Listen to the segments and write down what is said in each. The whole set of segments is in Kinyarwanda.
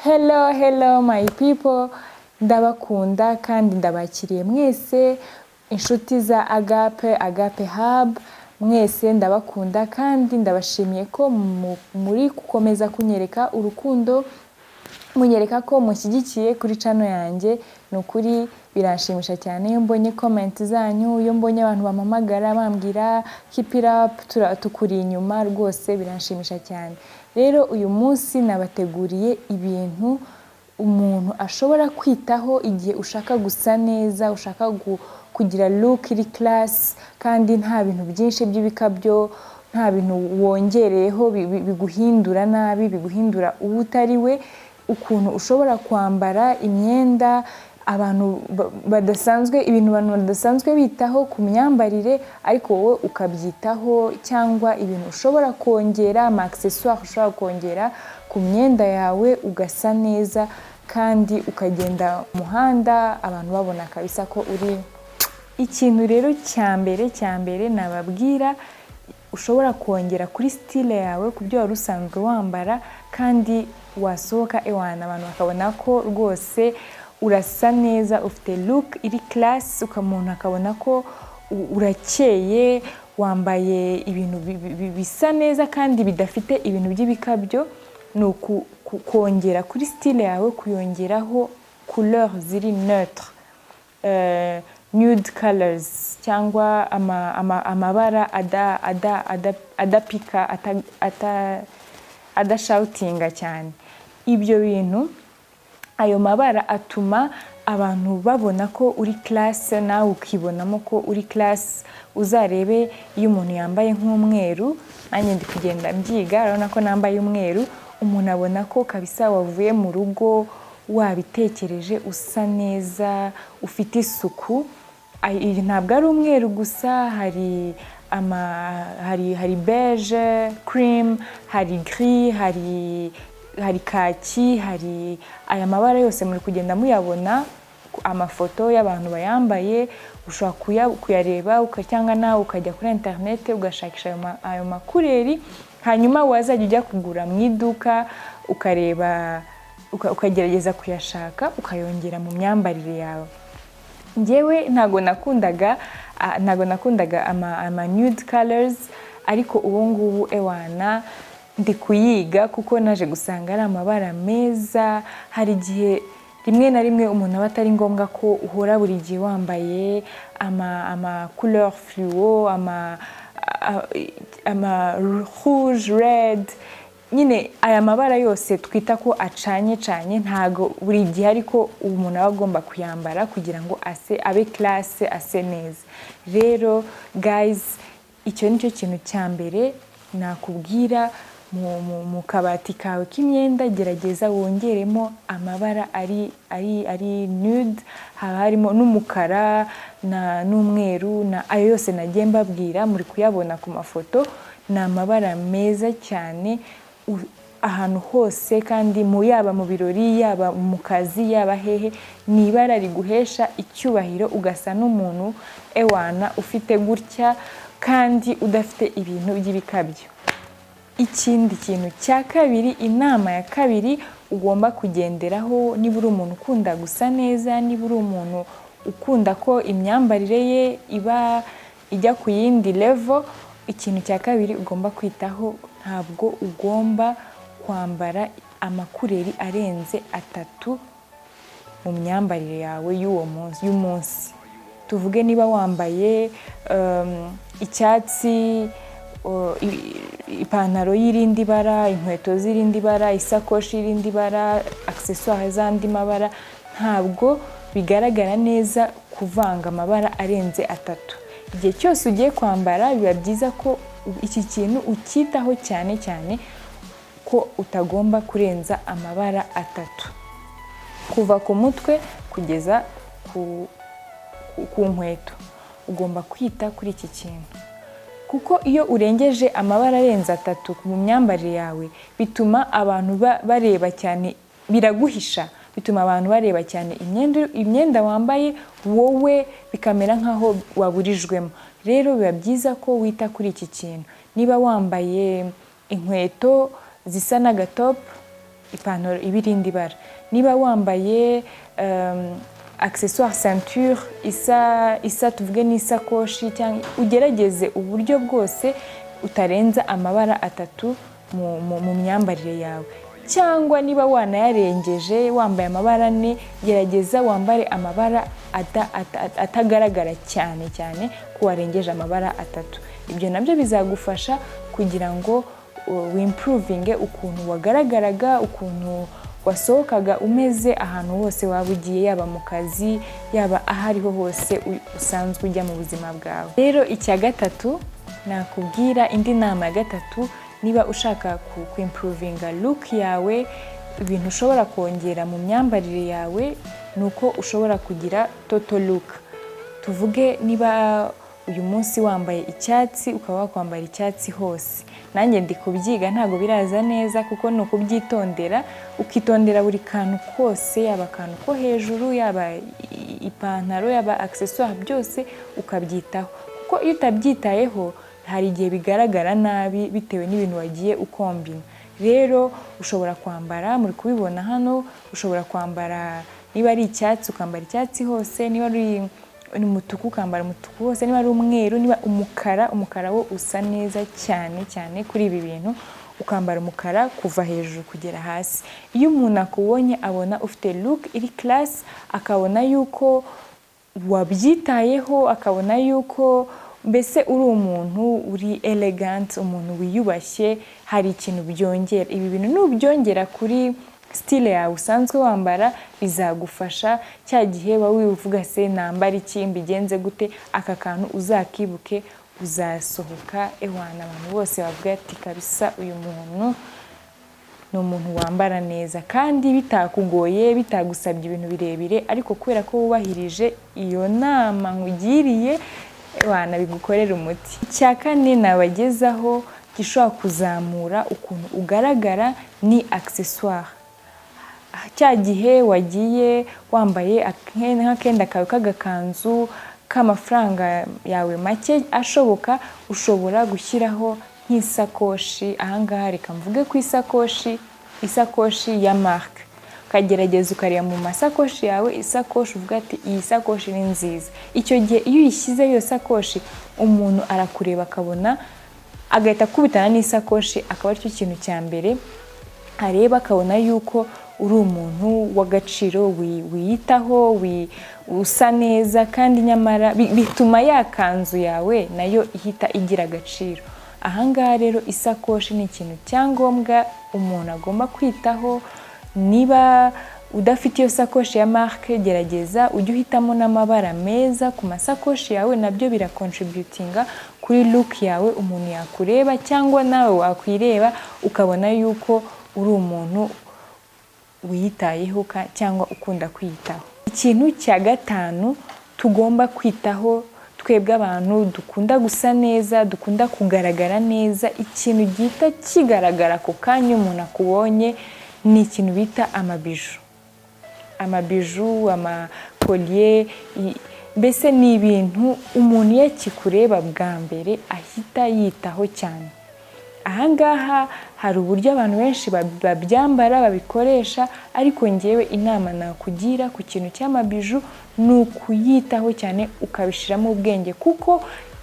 Hello my people, ndabakunda kandi ndabakiriye mwese inshuti za Agape Hub, mwese ndabakunda kandi ndabashimiye ko muri gukomeza kunyereka urukundo, munyereka ko mushyigikiye kuri channel yanjye. Nukuri biranshimisha cyane iyo mbonye comment zanyu, iyo mbonye abantu bamamagara bambwira keep it up, tukuri inyuma, rwose biranshimisha cyane. Rero uyu munsi nabateguriye ibintu umuntu ashobora kwitaho igihe ushaka gusa neza, ushaka kugira look iri class kandi nta bintu byinshi by'ibikabyo, nta bintu wongereyeho biguhindura nabi, biguhindura utari we. Ukuntu ushobora kwambara imyenda abantu badasanzwe, ibintu abantu badasanzwe bitaho ku myambarire, ariko wowe ukabyitaho, cyangwa ibintu ushobora kongera, ama accessoires ushobora kongera ku myenda yawe ugasa neza kandi ukagenda mu muhanda abantu babona kabisa ko uri. Ikintu rero cya mbere nababwira ushobora kongera kuri style yawe, ku byo wari usanzwe wambara, kandi wasohoka abantu bakabona ko rwose urasa neza, ufite look iri class, umuntu akabona ko urakeye, wambaye ibintu bisa neza kandi bidafite ibintu by'ibikabyo. Ni kongera kuri style yawe, kuyongeraho couleur ziri neutre, nude colors, cyangwa amabara adapika, adashoutinga cyane. Ibyo bintu, ayo mabara atuma abantu babona ko uri class, nawe ukibonamo ko uri class. Uzarebe iyo umuntu yambaye nk'umweru, nanjye ndi kugenda mbyiga, urabona ko nambaye umweru, umuntu abona ko kabisa wavuye mu rugo, wabitekereje, usa neza, ufite isuku. Ntabwo ari umweru gusa, hari beige, cream, hari gris, hari kaki, hari aya mabara yose muri kugenda muyabona amafoto y'abantu bayambaye. Ushobora kuyareba cyangwa nawe ukajya kuri internet ugashakisha ayo makureri, hanyuma wazajya ujya kugura mu iduka ukareba, ukagerageza kuyashaka, ukayongera mu myambarire yawe. Njyewe ntago nakundaga ama nude colors, ariko ubu ngubu ndi kuyiga kuko naje gusanga ari amabara meza. Hari igihe rimwe na rimwe umuntu aba atari ngombwa ko uhora buri gihe wambaye ama couleur fluo, ama rouge, red, nyine aya mabara yose twita ko acanye, ntago buri gihe ariko umuntu aba agomba kuyambara kugira ngo abe classe, ase neza. Rero guys, icyo nicyo kintu cya mbere nakubwira. Mu kabati kawe k'imyenda gerageza wongeremo amabara ari nude, haba harimo n'umukara n'umweru, ayo yose nagiye mbabwira, muri kuyabona ku mafoto. Ni amabara meza cyane ahantu hose, kandi yaba mu birori, yaba mu kazi, yaba hehe, ni ibara riguhesha icyubahiro, ugasa n'umuntu ufite gutya kandi udafite ibintu by'ibikabyo. Ikindi kintu cya kabiri, inama ya kabiri ugomba kugenderaho, niba uri umuntu ukunda gusa neza, niba uri umuntu ukunda ko imyambarire ye iba ijya ku yindi level, ikintu cya kabiri ugomba kwitaho, ntabwo ugomba kwambara amakureri arenze 3 mu myambarire yawe y'umunsi. Tuvuge niba wambaye icyatsi, ipantaro y'irindi bara, inkweto z'irindi bara, isakoshi y'irindi bara, accessoires z'andi mabara, ntabwo bigaragara neza kuvanga amabara arenze 3. Igihe cyose ugiye kwambara biba byiza ko iki kintu ukitaho cyane ko utagomba kurenza amabara 3 kuva ku mutwe kugeza ku nkweto. Ugomba kwita kuri iki kintu, kuko iyo urengeje amabara arenze 3 mu myambarire yawe, bituma abantu bareba cyane, biraguhisha, bituma abantu bareba cyane imyenda wambaye, wowe bikamera nkaho waburijwemo. Rero biba byiza ko wita kuri iki kintu. Niba wambaye inkweto zisa n'agatop, ipantaro ibirindi bara. Niba wambaye accessoire ceinture isa tuvuge n'isakoshi, cyangwa ugerageze uburyo bwose utarenza amabara 3 mu myambarire yawe. Cyangwa niba wanayarengeje wambaye amabara 4, gerageza wambare amabara atagaragara cyane ko warengeje amabara 3. Ibyo nabyo bizagufasha kugira ngo wimprovinge ukuntu wagaragaraga, ukuntu wasohokaga umeze ahantu hose waba ugiye, yaba mu kazi, yaba ahariho hose usanzwe ujya mu buzima bwawe. Rero icya gatatu nakubwira, indi nama ya gatatu, niba ushaka kuimprovinga look yawe, ibintu ushobora kongera mu myambarire yawe nuko ushobora kugira total look. Tuvuge niba uyu munsi wambaye icyatsi ukaba wakwambara icyatsi hose. Nanjye ndi kubyiga, ntago biraza neza kuko no kubyitondera, ukitondera buri kantu kose, yaba kantu ko hejuru, yaba ipantaro, yaba accessoire, byose ukabyitaho. Kuko iyo utabyitayeho hari igihe bigaragara nabi bitewe n'ibintu wagiye ukombina. Rero ushobora kwambara, muri kubibona hano, ushobora kwambara niba ari icyatsi ukambara icyatsi hose, niba ari umutuku ukambara umutuku hose, niba ari umweru, niba umukara wo usa neza cyane kuri ibi bintu, ukambara umukara kuva hejuru kugera hasi. Iyo umuntu akubonye abona ufite look iri class, akabona yuko wabyitayeho, akabona yuko mbese uri umuntu uri elegant, umuntu wiyubashye, hari ikintu byongera. Ibi bintu nubyongera kuri style yawe usanzwe wambara, bizagufasha cya gihe wivuga se nambara iki, mbigenze gute, aka kantu uzakibuke, uzasohoka ewana abantu bose bavuga ati kabisa uyu muntu ni umuntu wambara neza, kandi bitakugoye, bitagusabye ibintu birebire, ariko kubera ko wubahirije iyo nama nkugiriye, ewana bigukorera umuti. Icya kane nabagezaho gishobora kuzamura ukuntu ugaragara ni accessoire. Cya gihe wagiye wambaye nk'akenda kawe k'agakanzu k'amafaranga yawe make ashoboka, ushobora gushyiraho nk'isakoshi. Ahangaha reka mvuge ku isakoshi ya marque. Ukagerageza ukareba mu masakoshi yawe isakoshi uvuga ati iyi sakoshi ni nziza. Icyo gihe iyo uyishyize iyo sakoshi, umuntu arakureba akabona, agahita akubitana n'isakoshi, akaba aricyo kintu cya mbere areba, akabona yuko uri umuntu w'agaciro, wiyitaho, usa neza, kandi nyamara bituma ya kanzu yawe nayo ihita igira agaciro. Ahangaha rero isakoshi ni ikintu cyangombwa umuntu agomba kwitaho. Niba udafite iyo sakoshi ya marque, gerageza ujye uhitamo n'amabara meza ku masakoshi yawe, nabyo biracontributinga kuri look yawe, umuntu yakureba cyangwa nawe wakwireba ukabona yuko uri umuntu wiyitayeho cyangwa ukunda kwiyitaho. Ikintu cya gatanu tugomba kwitaho twebwe abantu dukunda gusa neza, dukunda kugaragara neza, ikintu gihita kigaragara ku kanya umuntu akubonye ni ikintu bita amabiju, amakolye. Mbese ni ibintu umuntu iyo akikureba bwa mbere ahita yitaho cyane. Ahangaha hari uburyo abantu benshi babyambara, babikoresha, ariko ngewe inama nakugira ku kintu cy'amabiju ni ukuyitaho cyane, ukabishiramo ubwenge, kuko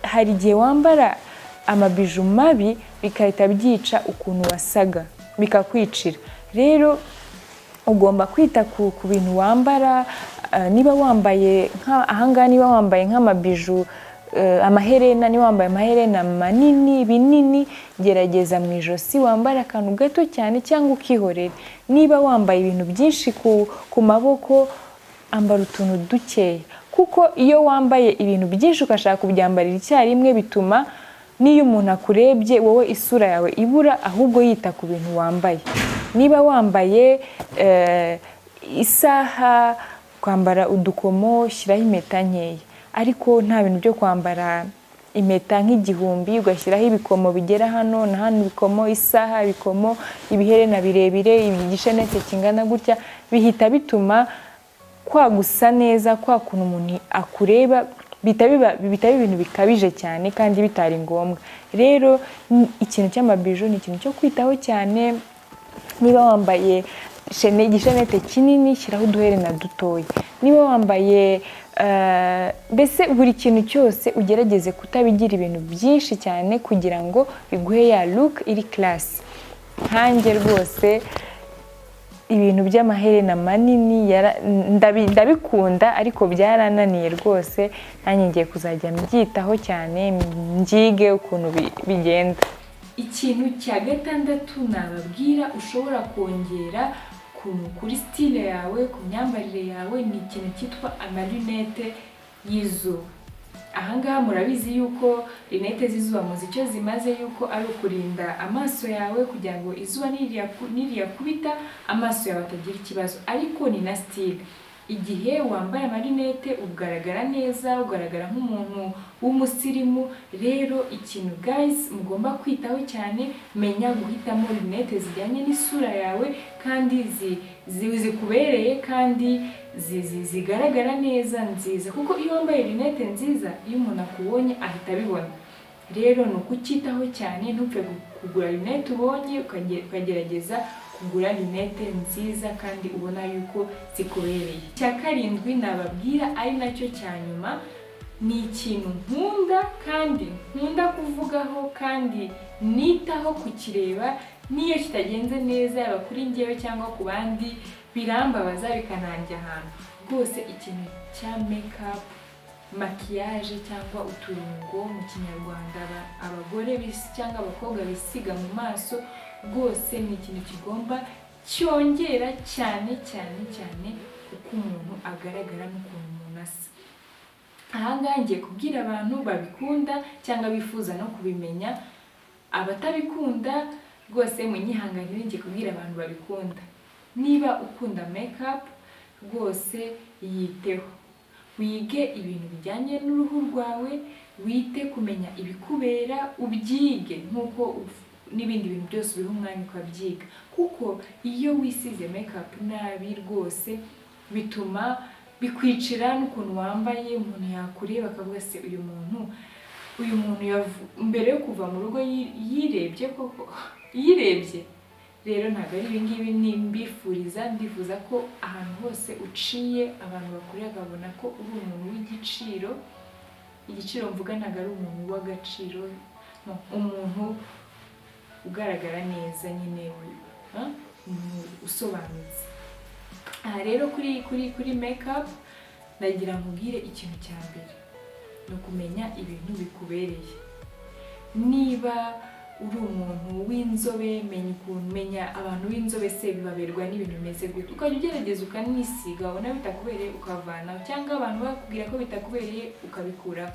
hari igihe wambara amabiju mabi bikahita byica ukuntu wasaga, bikakwicira. Rero ugomba kwita ku bintu wambara. Niba wambaye ahangaha, niba wambaye nk'amabiju, amaherena, niba wambaye amaherena manini binini, gerageza mu ijosi wambara akantu gato cyane cyangwa ukihorera. Niba wambaye ibintu byinshi ku maboko, ambara utuntu dukeya, kuko iyo wambaye ibintu byinshi ugashaka kubyambarira icyarimwe, bituma n'iyo umuntu akurebye wowe isura yawe ibura, ahubwo yita ku bintu wambaye. Niba wambaye isaha, kwambara udukomo, shyiraho impeta nkeya, ariko nta bintu byo kwambara impeta nk'igihumbi ugashyiraho ibikomo bigera hano na hano, ibikomo, isaha, ibikomo, ibiherena birebire, igishenete kingana gutya, bihita bituma kwagusa neza, kwa kuntu umuntu akureba bitaba ibintu bikabije cyane kandi bitari ngombwa. Rero ikintu cy'amabiju ni ikintu cyo kwitaho cyane. niba wambaye igishenete kinini shyiraho uduherena dutoya, niba wambaye mbese buri kintu cyose ugerageze kutabigira ibintu byinshi cyane kugira ngo biguhe ya look iri class. Nkanjye rwose ibintu by'amaherena manini ndabikunda ariko byarananiye rwose, nanjye ngiye kuzajya mbyitaho cyane mbyige ukuntu bigenda. Ikintu cya gatandatu nababwira ushobora kongera kuri style yawe, ku myambarire yawe, ni ikintu cyitwa amalunette y'izuba. Ahangaha murabizi yuko lunette z'izuba muzi icyo zimaze, yuko ari ukurinda amaso yawe kugira ngo izuba niriyakubita amaso yawe atagira ikibazo, ariko ni na style. Igihe wambaye amalunette ugaragara neza, ugaragara nk'umuntu w'umusirimu. Rero ikintu guys mugomba kwitaho cyane, menya guhitamo lunette zijyanye n'isura yawe kandi zikubereye kandi zigaragara neza nziza, kuko iyo wambaye lunette nziza iyo umuntu akubonye ahita abibona. Rero ni ukucyitaho cyane, ntupfe kugura lunette ubonye ukagerageza kugura lunette nziza kandi ubona yuko zikubereye. Icya karindwi nababwira ari nacyo cya nyuma, ni ikintu nkunda kuvugaho kandi nitaho kukireba, niyo kitagenze neza yaba kuri njyewe cyangwa ku bandi birambabaza bikananjya ahantu rwose. Ikintu cya makeup, maquillage cyangwa uturungo mu kinyarwanda abagore cyangwa abakobwa bisiga mu maso, rwose ni ikintu kigomba cyongera cyane uko umuntu agaragara n'ukuntu umuntu asa. Ahangaha ngiye kubwira abantu babikunda cyangwa bifuza no kubimenya. Abatabikunda rwose munyihanganire, ngiye kubwira abantu babikunda. Niba ukunda makeup rwose yiteho, wige ibintu bijyanye n'uruhu rwawe, wite kumenya ibikubera, ubyige nk'uko n'ibindi bintu byose uriho umwanya ukabyiga, kuko iyo wisize makeup nabi rwose bituma bikwicira n'ukuntu wambaye. Umuntu yakureba akavuga se uyu muntu mbere yo kuva mu rugo yirebye koko yirebye. Rero ntabwo ari ibingibi ndifuza ko ahantu hose uciye abantu bakureba bakabona ko uri umuntu w'igiciro. Igiciro mvuga ntabwo ari umuntu w'agaciro, umuntu ugaragara neza nyine, umuntu usobanutse. Aha rero kuri makeup ndagira nkubwire ikintu cya mbere ni ukumenya ibintu bikubereye. Niba uri umuntu w'inzobe, menya abantu b'inzobe se bibaberwa n'ibintu bimeze gute, ukajya ugerageza ukanisiga, wabona bitakubereye ukavanaho, cyangwa abantu bakubwira ko bitakubereye ukabikuraho.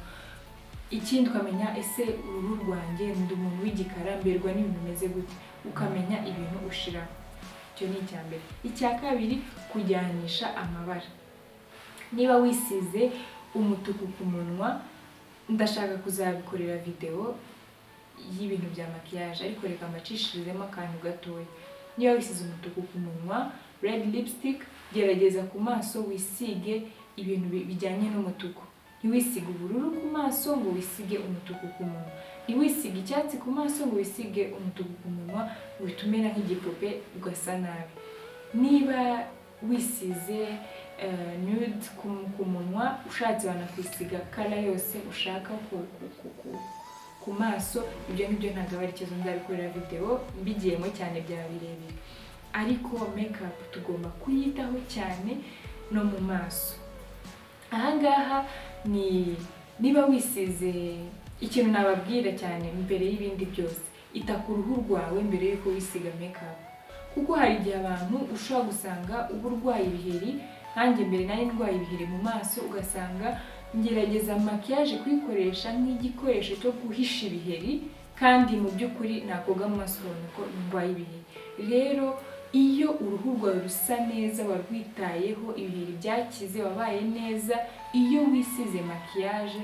Ikindi ukamenya ese uruhu rwanjye ndi umuntu w'igikara mberwa n'ibintu bimeze gute, ukamenya ibintu ushiraho. Icyo ni icya mbere. Icya kabiri, kujyanisha amabara. Niba wisize umutuku ku munwa, ndashaka kuzabikorera video y'ibintu bya maquillage, ariko reka mbacishirizemo akantu gatoya. Niba wisize umutuku ku munwa, red lipstick, gerageza ku maso wisige ibintu bijyanye n'umutuku. Ntiwisige ubururu ku maso ngo wisige umutuku ku munwa, ntiwisige icyatsi ku maso ngo wisige umutuku ku munwa, bitumera nk'igipupe ugasa nabi. Niba wisize nude ku munwa, ushatse wanakwisiga kala yose ushaka ku maso. Ibyo ngibyo ntabwo ari ikibazo, nzabikorera video mbigiyemo cyane byaba birebire. Ariko makeup tugomba kuyitaho cyane no mu maso. Ahangaha niba wisize, ikintu nababwira cyane mbere y'ibindi byose, ita ku ruhu rwawe mbere yuko wisiga makeup, kuko hari igihe abantu ushobora gusanga uba urwaye ibiheri. Nanjye mbere nari ndwaye ibiheri mu maso, ugasanga ngerageza maquillage kuyikoresha nk'igikoresho cyo guhisha ibiheri, kandi mu by'ukuri nakoga mu maso ubona ko ndwaye ibiheri. Rero iyo uruhu rwawe rusa neza, warwitayeho, ibiheri byakize, wabaye neza, iyo wisize maquillage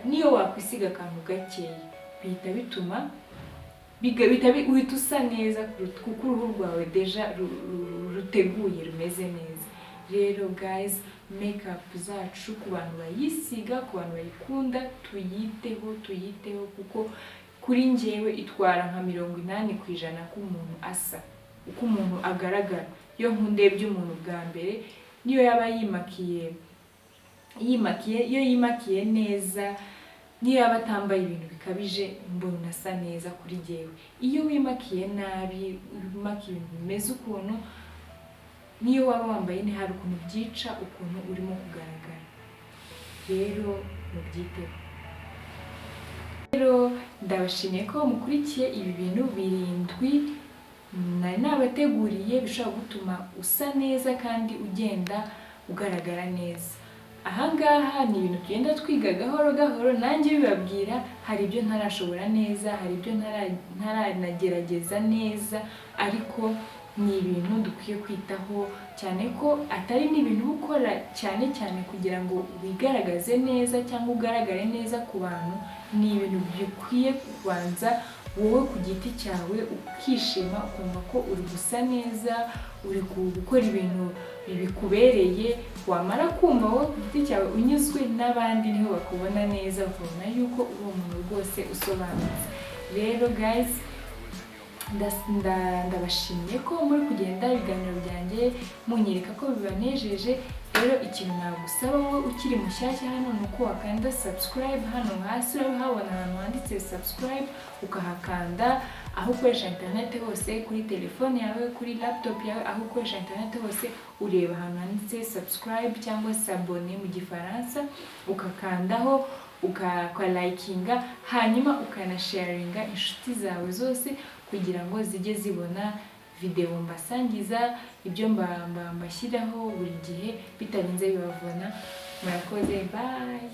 niyo wakwisiga akantu gakeya bihita bituma uhita usa neza, kuko uruhu rwawe deja ruteguye, rumeze neza. Rero guys, makeup zacu ku bantu bayisiga, ku bantu bayikunda, tuyiteho kuko kuri njyewe itwara nka 80% k'umuntu asa. uko umuntu agaragara. Iyo ndebye umuntu bwa mbere niyo yaba iyo yimakiye neza, niyo yaba atambaye ibintu bikabije, mbona asa neza kuri jyewe. Iyo wimakiye nabi, wimakiye ibintu bimeze ukuntu, niyo waba wambaye hari ukuntu byica ukuntu urimo kugaragara. Rero mubyiteho. Rero ndabashimiye ko mukurikiye ibi bintu 7 nari nabateguriye bishobora gutuma usa neza kandi ugenda ugaragara neza. Ahangaha ni ibintu tugenda twiga gahoro gahoro, nanjye bibabwira hari ibyo ntarashobora neza, hari ibyo ntaranagerageza neza, ariko ni ibintu dukwiye kwitaho cyane ko atari n'ibintu ukora cyane cyane kugira ngo wigaragaze neza cyangwa ugaragare neza ku bantu. Ni ibintu bikwiye kubanza wowe ku giti cyawe ukishima, ukumva ko uri gusa neza, uri gukora ibintu bikubereye. Wamara kumva wowe ku giti cyawe unyuzwe, n'abandi niho bakubona neza, ukabona yuko uri umuntu rwose usobanutse. Rero guys, ndabashimiye ko muri kugenda ibiganiro byanjye munyereka ko bibanejeje. Rero ikintu nagusaba wowe ukiri mushyashya hano ni uko wakanda subscribe. Hano hasi urahabona ahantu handitse subscribe, ukahakanda. Aho ukoresha internet hose, kuri telefone yawe, kuri laptop yawe, aho ukoresha internet hose, ureba ahantu handitse subscribe cyangwa s'abonner mu gifaransa, ukakandaho, ukalikinga, hanyuma ukanasharinga inshuti zawe zose kugira ngo zijye zibona video mbasangiza, ibyo mbashyiraho buri gihe bitarinze bibavuna. Murakoze, bye.